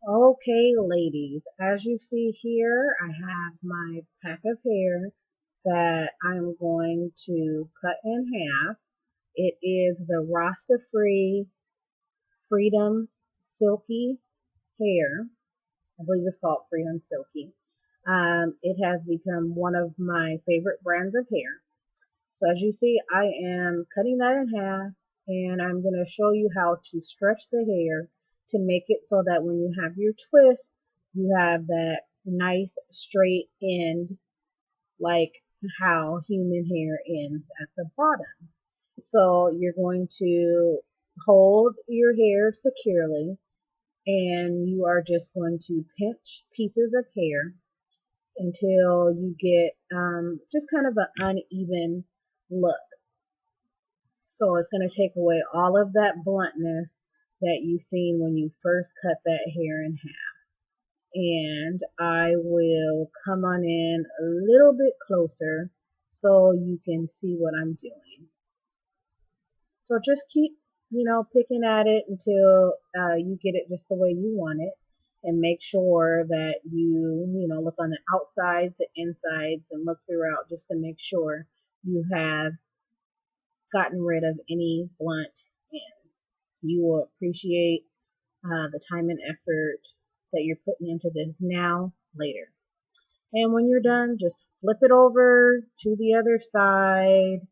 Okay, ladies, as you see here, I have my pack of hair that I'm going to cut in half. It is the Rasta Free Freedom Silky Hair. I believe it's called Freedom Silky. It has become one of my favorite brands of hair. So as you see, I am cutting that in half and I'm going to show you how to stretch the hair to make it so that when you have your twist, you have that nice straight end like how human hair ends at the bottom. So you're going to hold your hair securely and you are just going to pinch pieces of hair until you get just kind of an uneven look. So it's going to take away all of that bluntness that you've seen when you first cut that hair in half. And I will come on in a little bit closer so you can see what I'm doing. So just keep, picking at it until you get it just the way you want it. And make sure that you look on the outsides, the insides, and look throughout just to make sure you have gotten rid of any blunt ends. You will appreciate the time and effort that you're putting into this now, later. And when you're done, just flip it over to the other side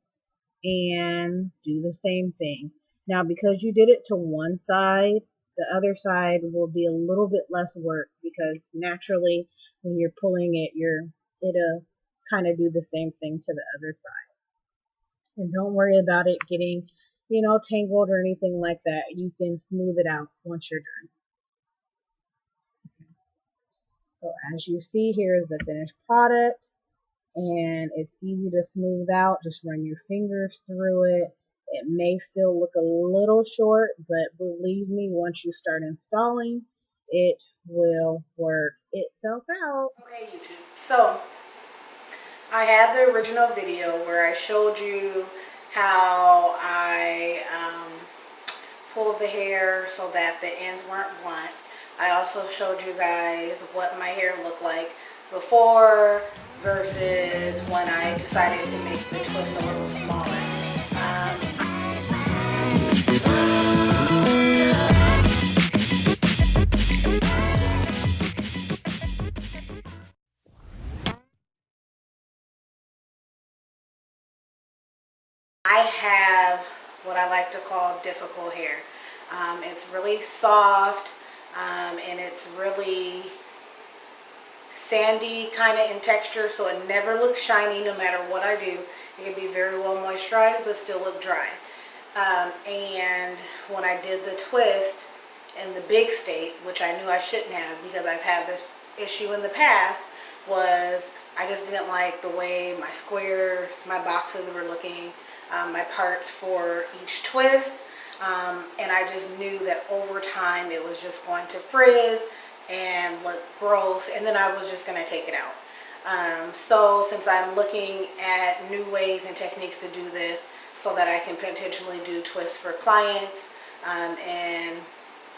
and do the same thing. Now, because you did it to one side, the other side will be a little bit less work because naturally, when you're pulling it, it'll kind of do the same thing to the other side. And don't worry about it getting, tangled or anything like that. You can smooth it out once you're done. So as you see, here is the finished product and it's easy to smooth out. Just run your fingers through it. It may still look a little short, but believe me, once you start installing, it will work itself out. Okay, YouTube. So I have the original video where I showed you how I pulled the hair so that the ends weren't blunt. I also showed you guys what my hair looked like before versus when I decided to make the twist a little smaller. I have what I like to call difficult hair. It's really soft and it's really sandy kind of in texture, so it never looks shiny no matter what I do. It can be very well moisturized but still look dry. And when I did the twist in the big state, which I knew I shouldn't have because I've had this issue in the past, was I just didn't like the way my squares, my boxes were looking, my parts for each twist, and I just knew that over time it was just going to frizz and look gross, and then I was just going to take it out. So since I'm looking at new ways and techniques to do this so that I can potentially do twists for clients and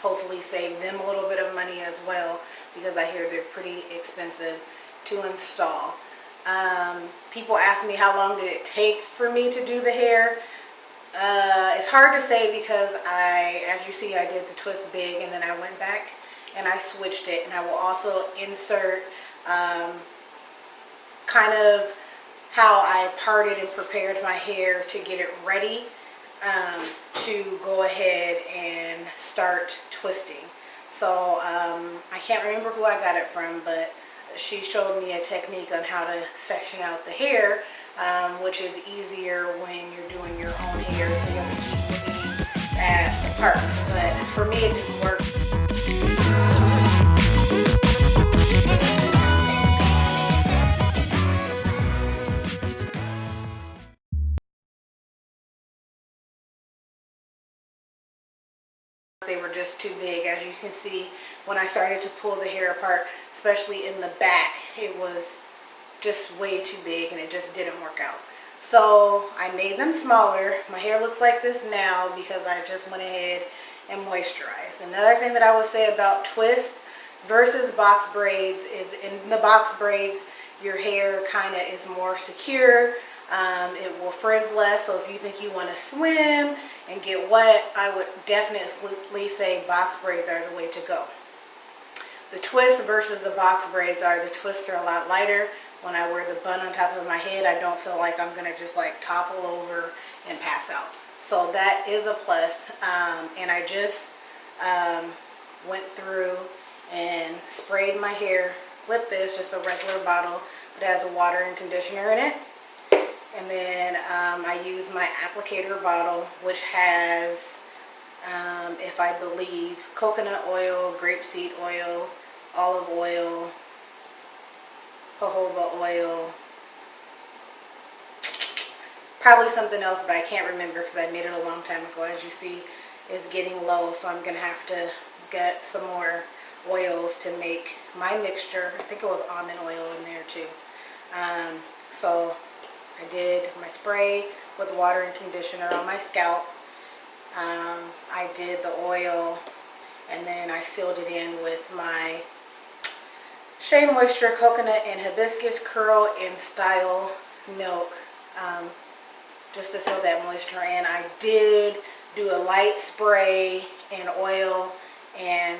hopefully save them a little bit of money as well, because I hear they're pretty expensive to install. People ask me how long did it take for me to do the hair. It's hard to say because as you see, I did the twist big and then I went back and I switched it, and I will also insert kind of how I parted and prepared my hair to get it ready to go ahead and start twisting. So I can't remember who I got it from, but she showed me a technique on how to section out the hair, which is easier when you're doing your own hair, so you have to keep looking at the parts. But for me, it didn't work. They were just too big. As you can see, when I started to pull the hair apart, especially in the back, it was just way too big and it just didn't work out. So I made them smaller. My hair looks like this now because I just went ahead and moisturized. Another thing that I would say about twists, versus box braids is in the box braids, your hair kind of is more secure. It will frizz less, so if you think you want to swim and get wet, I would definitely say box braids are the way to go. The twist versus the box braids are, the twists are a lot lighter. When I wear the bun on top of my head, I don't feel like I'm going to just like topple over and pass out. So that is a plus. And I just went through and sprayed my hair with this, just a regular bottle. It has a water and conditioner in it. And then I use my applicator bottle, which has, if I believe, coconut oil, grapeseed oil, olive oil, jojoba oil, probably something else, but I can't remember because I made it a long time ago. As you see, it's getting low, so I'm going to have to get some more oils to make my mixture. I think it was almond oil in there too. So I did my spray with water and conditioner on my scalp. I did the oil, and then I sealed it in with my Shea Moisture Coconut and Hibiscus Curl and Style Milk, just to seal that moisture in. I did do a light spray and oil and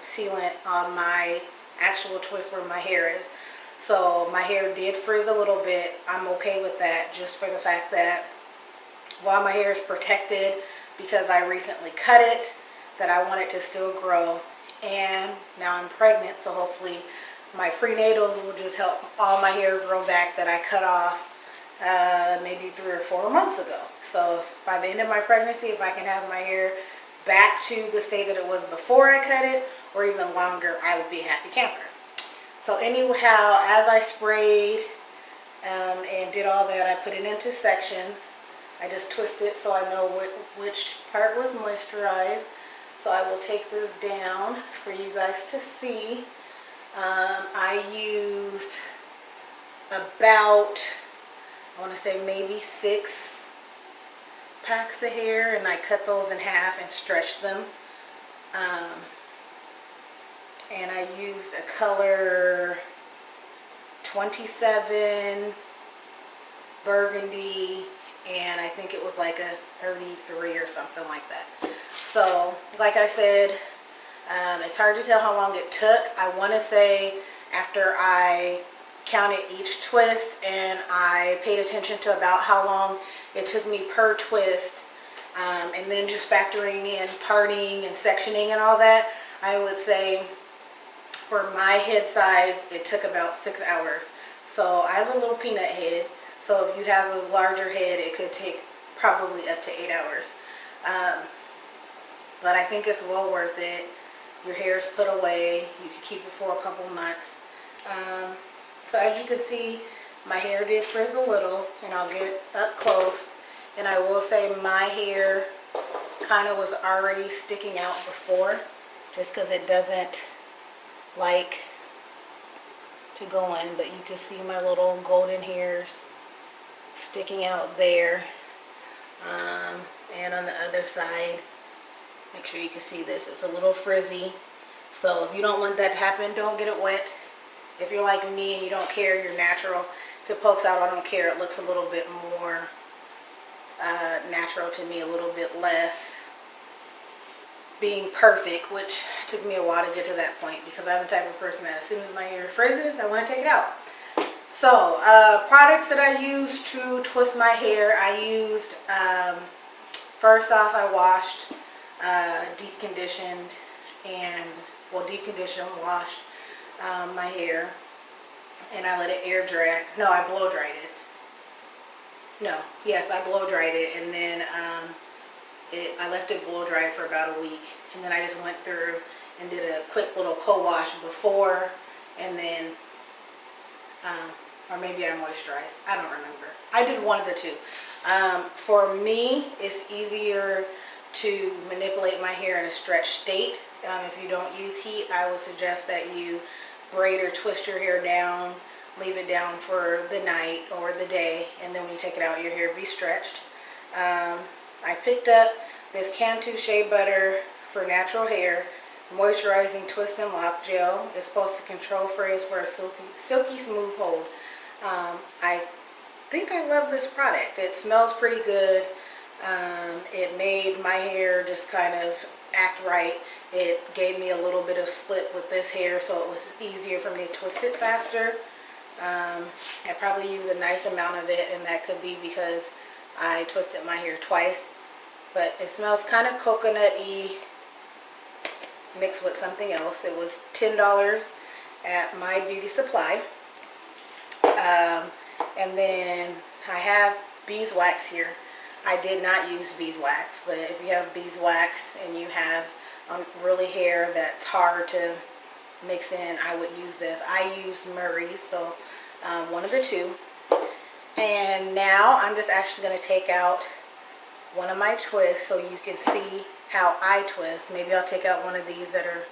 sealant on my actual twist where my hair is. So my hair did frizz a little bit. I'm okay with that, just for the fact that while my hair is protected because I recently cut it, that I want it to still grow. And now I'm pregnant, so hopefully my prenatals will just help all my hair grow back that I cut off maybe 3 or 4 months ago. So by the end of my pregnancy, if I can have my hair back to the state that it was before I cut it, or even longer, I would be a happy camper. So anyhow, as I sprayed and did all that, I put it into sections. I just twist it so I know which part was moisturized. So I will take this down for you guys to see. I used about, I want to say maybe 6 packs of hair, and I cut those in half and stretched them. And I used a color 27 burgundy, and I think it was like a 33 or something like that. So like I said, it's hard to tell how long it took. I want to say after I counted each twist and I paid attention to about how long it took me per twist, and then just factoring in parting and sectioning and all that, I would say for my head size it took about 6 hours. So I have a little peanut head, so if you have a larger head it could take probably up to 8 hours. But I think it's well worth it. Your hair is put away. You can keep it for a couple months. So as you can see, my hair did frizz a little, and I'll get up close. And I will say my hair kind of was already sticking out before, just because it doesn't like to go in. But you can see my little golden hairs sticking out there. And on the other side, make sure you can see this. It's a little frizzy. So if you don't want that to happen, don't get it wet. If you're like me and you don't care, you're natural. If it pokes out, I don't care. It looks a little bit more natural to me, a little bit less being perfect, which took me a while to get to that point because I'm the type of person that as soon as my hair frizzes, I want to take it out. So products that I used to twist my hair, I used, first off, I washed, deep conditioned, and, well, deep conditioned, washed my hair, and I let it air dry. No, I blow dried it. No, yes, I blow dried it, and then I left it blow dried for about a week, and then I just went through and did a quick little co-wash before, and then, or maybe I moisturized. I don't remember. I did one of the two. For me, it's easier to manipulate my hair in a stretched state. If you don't use heat, I would suggest that you braid or twist your hair down, leave it down for the night or the day, and then when you take it out, your hair be stretched. I picked up this Cantu Shea Butter for natural hair. moisturizing twist and lock gel. It's supposed to control frizz for a silky smooth hold. I think I love this product. It smells pretty good. It made my hair just kind of act right. It gave me a little bit of slip with this hair, so it was easier for me to twist it faster. I probably used a nice amount of it, and that could be because I twisted my hair twice. But it smells kind of coconut-y mixed with something else. It was $10 at my beauty supply. And then I have beeswax here. I did not use beeswax, but if you have beeswax and you have really hair that's hard to mix in, I would use this. I use Murray's, so one of the two. And now I'm just actually going to take out one of my twists so you can see how I twist. Maybe I'll take out one of these that are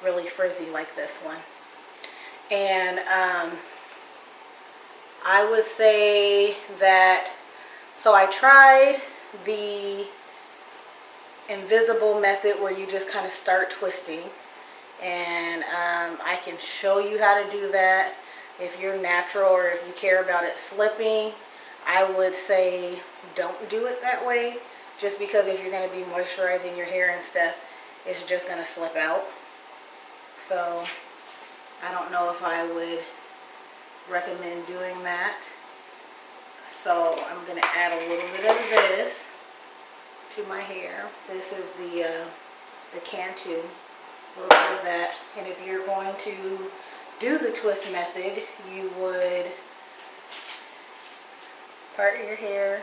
really frizzy like this one. And I would say that, so I tried the invisible method where you just kind of start twisting, and I can show you how to do that if you're natural or if you care about it slipping. I would say don't do it that way, just because if you're going to be moisturizing your hair and stuff, it's just going to slip out. So I don't know if I would recommend doing that. So I'm going to add a little bit of this to my hair. This is the Cantu, a little bit of that. And if you're going to do the twist method, you would part your hair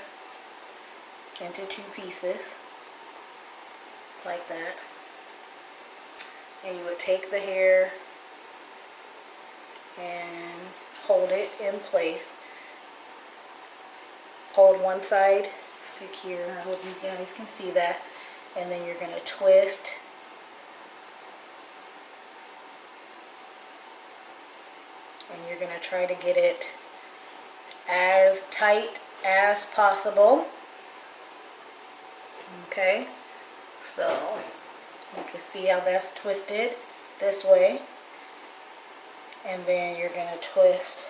into two pieces like that, and you would take the hair and hold it in place. Hold one side secure. I hope you guys can see that. And then you're going to twist and you're going to try to get it as tight as possible. Okay, so you can see how that's twisted this way, and then you're going to twist.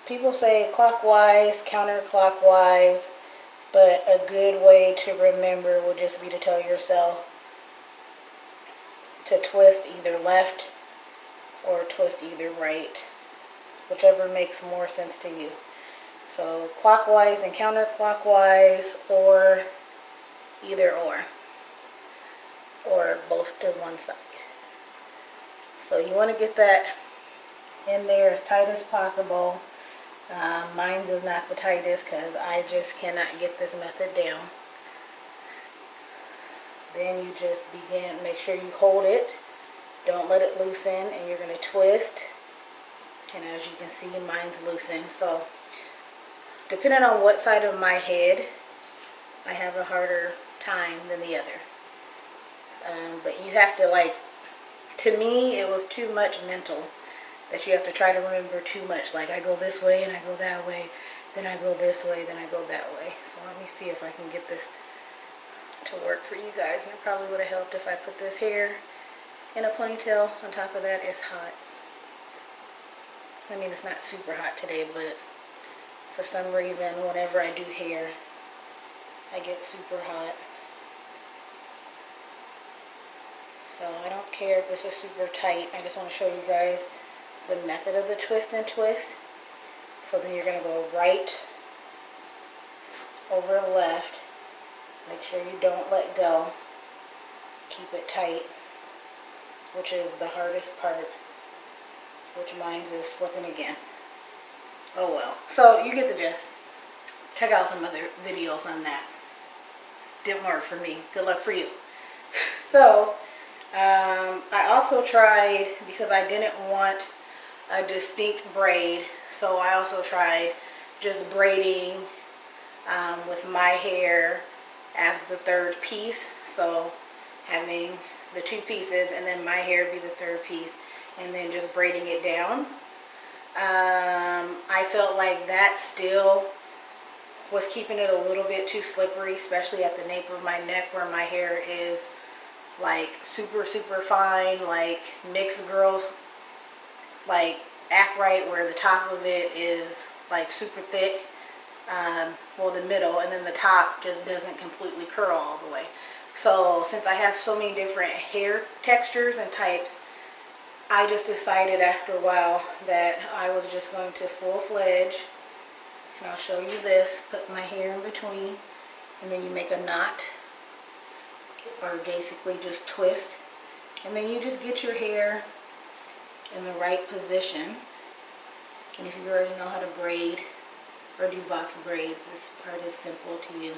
People say clockwise, counterclockwise, but a good way to remember would just be to tell yourself to twist either left or twist either right, whichever makes more sense to you. So clockwise and counterclockwise, or either or both to one side. So you want to get that in there as tight as possible. Mine's is not the tightest because I just cannot get this method down. Then you just begin, make sure you hold it, don't let it loosen, and you're going to twist. And as you can see, mine's loosened. So depending on what side of my head, I have a harder time than the other. But you have to, like, to me, it was too much mental that you have to try to remember too much. Like, I go this way and I go that way, then I go this way, then I go that way. So let me see if I can get this to work for you guys. And it probably would have helped if I put this hair in a ponytail. On top of that, it's hot. I mean, it's not super hot today, but for some reason, whenever I do hair, I get super hot. So I don't care if this is super tight. I just want to show you guys the method of the twist and twist. So then you're going to go right over left. Make sure you don't let go. Keep it tight, which is the hardest part, which mine's is slipping again. Oh well. So you get the gist. Check out some other videos on that. Didn't work for me. Good luck for you. So I also tried, because I didn't want a distinct braid, so I also tried just braiding with my hair as the third piece. So having the two pieces and then my hair be the third piece, and then just braiding it down. I felt like that still was keeping it a little bit too slippery, especially at the nape of my neck where my hair is like super fine, like mixed girls like act right, where the top of it is like super thick, well, the middle, and then the top just doesn't completely curl all the way. So since I have so many different hair textures and types, I just decided after a while that I was just going to full-fledged, and I'll show you this, put my hair in between, and then you make a knot, or basically just twist, and then you just get your hair in the right position. And if you already know how to braid or do box braids, this part is simple to you.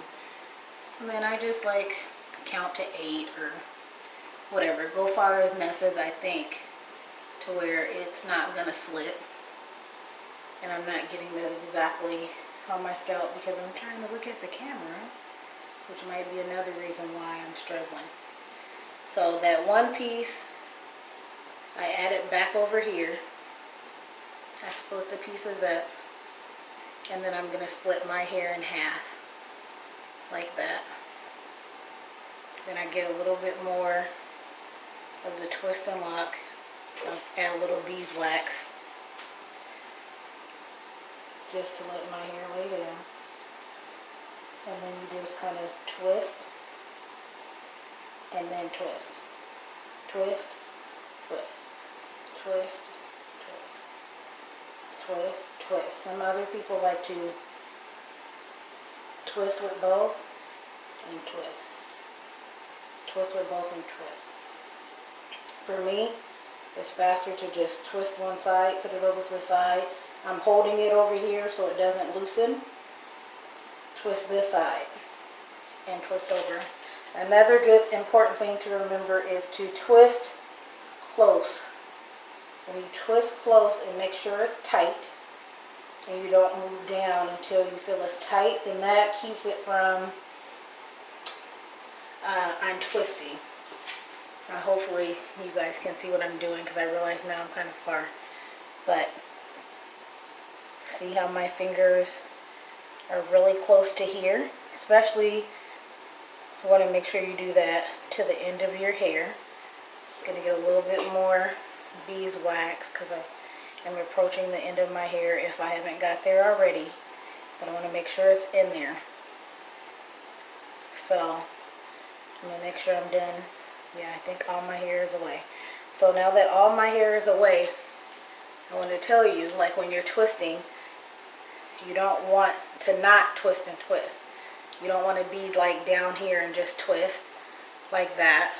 And then I just like count to 8 or whatever, go far enough as I think to where it's not gonna slip and I'm not getting that exactly on my scalp, because I'm trying to look at the camera, which might be another reason why I'm struggling. So that one piece, I add it back over here. I split the pieces up, and then I'm going to split my hair in half, like that. Then I get a little bit more of the twist and lock. I'll add a little beeswax, just to let my hair lay down. And then you just kind of twist, and then twist. Twist, twist, twist, twist, twist, twist. Some other people like to twist with both and twist. Twist with both and twist. For me, it's faster to just twist one side, put it over to the side. I'm holding it over here so it doesn't loosen. Twist this side and twist over. Another good important thing to remember is to twist close. When you twist close and make sure it's tight, and you don't move down until you feel it's tight, then that keeps it from untwisting. Now hopefully you guys can see what I'm doing, because I realize now I'm kind of far. But see how my fingers are really close to here? Especially, you want to make sure you do that to the end of your hair. I'm going to get a little bit more beeswax because I'm approaching the end of my hair if I haven't got there already. But I want to make sure it's in there. So I'm going to make sure I'm done. Yeah, I think all my hair is away. So now that all my hair is away, I want to tell you, like when you're twisting, you don't want to not twist and twist. You don't want to be like down here and just twist like that.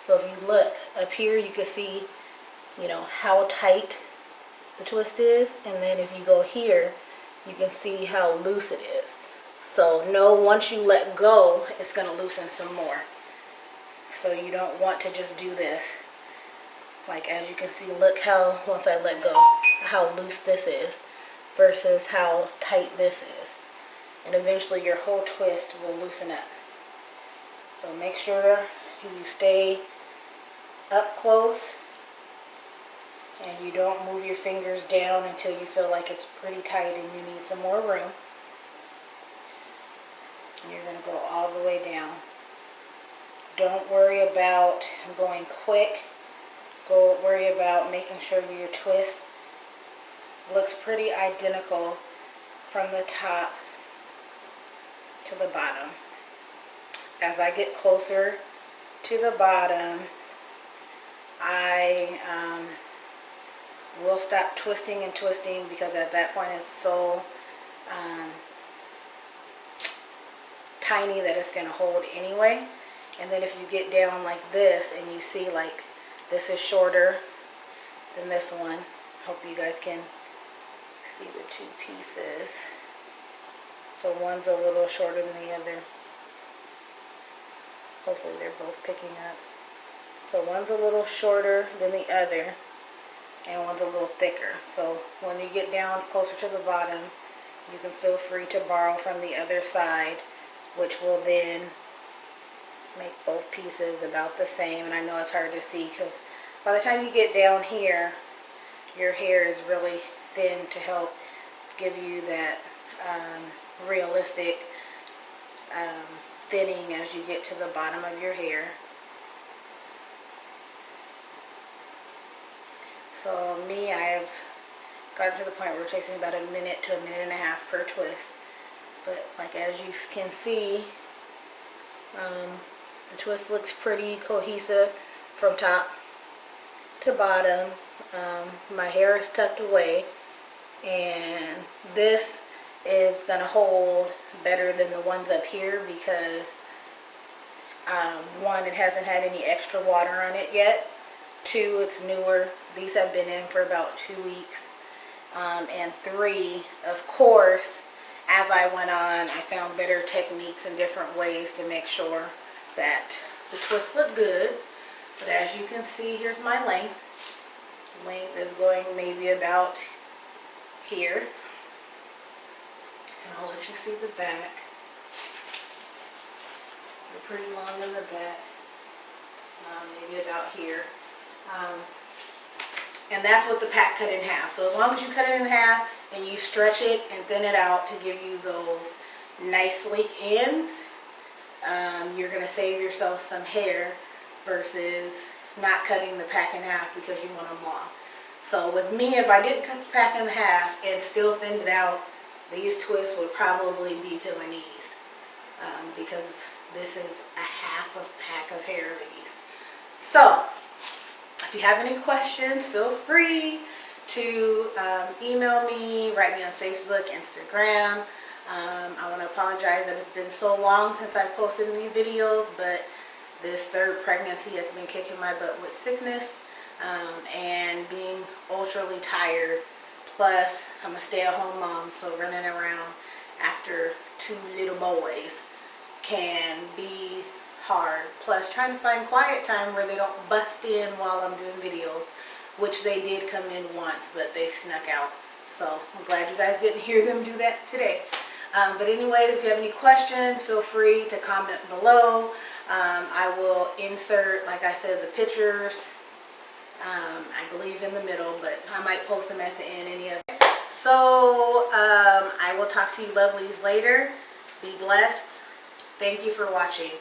So if you look up here, you can see, you know, how tight the twist is. And then if you go here, you can see how loose it is. So know once you let go, it's going to loosen some more. So you don't want to just do this. Like as you can see, look how, once I let go, how loose this is versus how tight this is. And eventually your whole twist will loosen up. So make sure you stay up close and you don't move your fingers down until you feel like it's pretty tight and you need some more room. And you're going to go all the way down. Don't worry about going quick. Go worry about making sure your twist looks pretty identical from the top to the bottom. As I get closer to the bottom, I will stop twisting and twisting, because at that point it's so tiny that it's going to hold anyway. And then if you get down like this and you see like this is shorter than this one, hope you guys can see the two pieces. So one's a little shorter than the other. Hopefully they're both picking up. So one's a little shorter than the other and one's a little thicker. So when you get down closer to the bottom, you can feel free to borrow from the other side, which will then make both pieces about the same. And I know it's hard to see because by the time you get down here, your hair is really thin to help give you that realistic thinning as you get to the bottom of your hair. So me, I've gotten to the point where it takes me about a minute to a minute and a half per twist. But like as you can see, the twist looks pretty cohesive from top to bottom. My hair is tucked away, and this is going to hold better than the ones up here because one, it hasn't had any extra water on it yet. Two, it's newer. These have been in for about 2 weeks. And three, of course, as I went on, I found better techniques and different ways to make sure that the twist looked good. But as you can see, here's my length. Length is going maybe about here. And I'll let you see the back. They're pretty long in the back. Maybe about here. And that's with the pack cut in half. So as long as you cut it in half and you stretch it and thin it out to give you those nice sleek ends, you're going to save yourself some hair versus not cutting the pack in half because you want them long. So with me, if I didn't cut the pack in half and still thinned it out, these twists would probably be to my knees because this is a half of pack of hair of these. So if you have any questions, feel free to email me, write me on Facebook, Instagram. I want to apologize that it's been so long since I've posted any videos, but this third pregnancy has been kicking my butt with sickness and being ultraly tired. Plus, I'm a stay-at-home mom, so running around after 2 little boys can be hard. Plus, trying to find quiet time where they don't bust in while I'm doing videos, which they did come in once, but they snuck out. So I'm glad you guys didn't hear them do that today. But anyways, if you have any questions, feel free to comment below. I will insert, like I said, the pictures, I believe in the middle, but I might post them at the end, any of them. So I will talk to you lovelies later. Be blessed. Thank you for watching.